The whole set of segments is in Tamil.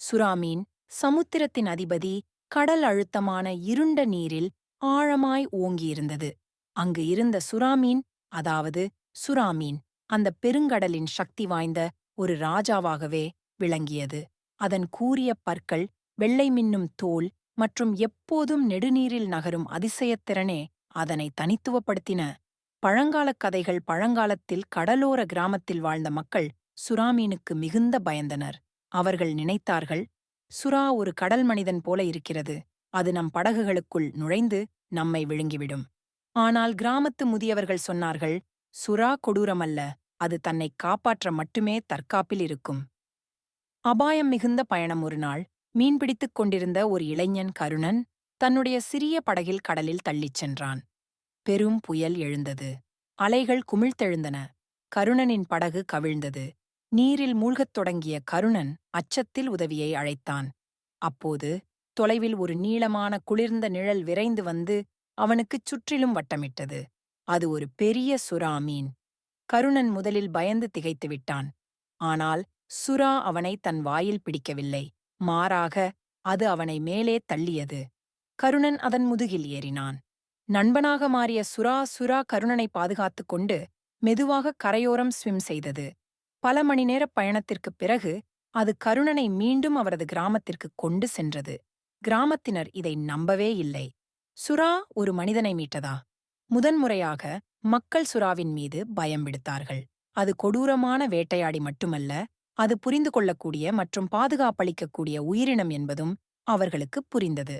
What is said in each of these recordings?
சுறாமீன் சமுத்திரத்தின் அதிபதி கடல் அழுத்தமான இருண்ட நீரில் ஆழமாய் ஓங்கியிருந்தது. அங்கு இருந்த சுறாமீன், அதாவது சுறாமீன், அந்த பெருங்கடலின் சக்தி வாய்ந்த ஒரு ராஜாவாகவே விளங்கியது. அதன் கூரிய பற்கள், வெள்ளை மின்னும் தோல் மற்றும் எப்போதும் நெடுநீரில் நகரும் அதிசயத்திறனே அதனை தனித்துவப்படுத்தின. பழங்காலக் கதைகள் பழங்காலத்தில் கடலோர கிராமத்தில் வாழ்ந்த மக்கள் சுறாமீனுக்கு மிகுந்த பயந்தனர். அவர்கள் நினைத்தார்கள், சுறா ஒரு கடல் மனிதன் போல இருக்கிறது. அது நம் படகுகளுக்குள் நுழைந்து நம்மை விழுங்கிவிடும். ஆனால் கிராமத்து முதியவர்கள் சொன்னார்கள், சுறா கொடூரமல்ல, அது தன்னை காப்பாற்ற மட்டுமே தற்காப்பில் இருக்கும். அபாயம் மிகுந்த பயணம் ஒரு நாள். மீன்பிடித்துக் கொண்டிருந்த ஒரு இளைஞன் கருணன் தன்னுடைய சிறிய படகில் கடலில் தள்ளிச் சென்றான். பெரும் புயல் எழுந்தது. அலைகள் குமிழ்த்தெழுந்தன. கருணனின் படகு கவிழ்ந்தது. நீரில் மூழ்கத் தொடங்கிய கருணன் அச்சத்தில் உதவியை அழைத்தான். அப்போது தொலைவில் ஒரு நீளமான குளிர்ந்த நிழல் விரைந்து வந்து அவனுக்குச் சுற்றிலும் வட்டமிட்டது. அது ஒரு பெரிய சுறா மீன். கருணன் முதலில் பயந்து திகைத்து விட்டான். ஆனால் சுறா அவனை தன் வாயில் பிடிக்கவில்லை. மாறாக அது அவனை மேலே தள்ளியது. கருணன் அதன் முதுகில் ஏறினான். நண்பனாக மாறிய சுறா கருணனை பாதுகாத்துக் கொண்டு மெதுவாக கரையோரம் ஸ்விம் செய்தது. பல மணி நேரப் பயணத்திற்குப் பிறகு அது கருணனை மீண்டும் அவரது கிராமத்திற்கு கொண்டு சென்றது. கிராமத்தினர் இதை நம்பவே இல்லை. சுறா ஒரு மனிதனை மீட்டதா? முதன்முறையாக மக்கள் சுறாவின் மீது பயம் விடுத்தார்கள். அது கொடூரமான வேட்டையாடி மட்டுமல்ல, அது புரிந்து கொள்ளக்கூடிய மற்றும் பாதுகாப்பளிக்கக்கூடிய உயிரினம் என்பதும் அவர்களுக்குப் புரிந்தது.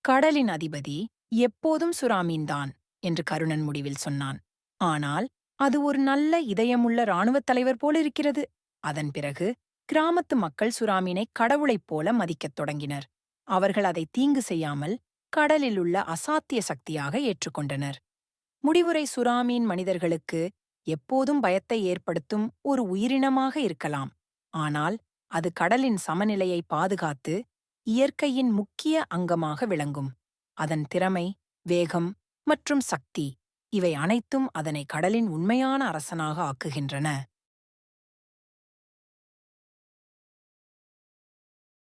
கடலின் அதிபதி எப்போதும் சுறாமீன்தான் என்று கருணன் முடிவில் சொன்னான். ஆனால் அது ஒரு நல்ல இதயமுள்ள இராணுவத் தலைவர் போலிருக்கிறது. அதன் பிறகு கிராமத்து மக்கள் சுறாமீனை கடவுளைப் போல மதிக்கத் தொடங்கினர். அவர்கள் அதை தீங்கு செய்யாமல் கடலில் உள்ள அசாத்திய சக்தியாக ஏற்றுக்கொண்டனர். முடிவுரை: சுறாமீன் மனிதர்களுக்கு எப்போதும் பயத்தை ஏற்படுத்தும் ஒரு உயிரினமாக இருக்கலாம். ஆனால் அது கடலின் சமநிலையை பாதுகாத்து இயற்கையின் முக்கிய அங்கமாக விளங்கும். அதன் திறமை, வேகம் மற்றும் சக்தி, இவை அனைத்தும் அதனை கடலின் உண்மையான அரசனாக ஆக்குகின்றன.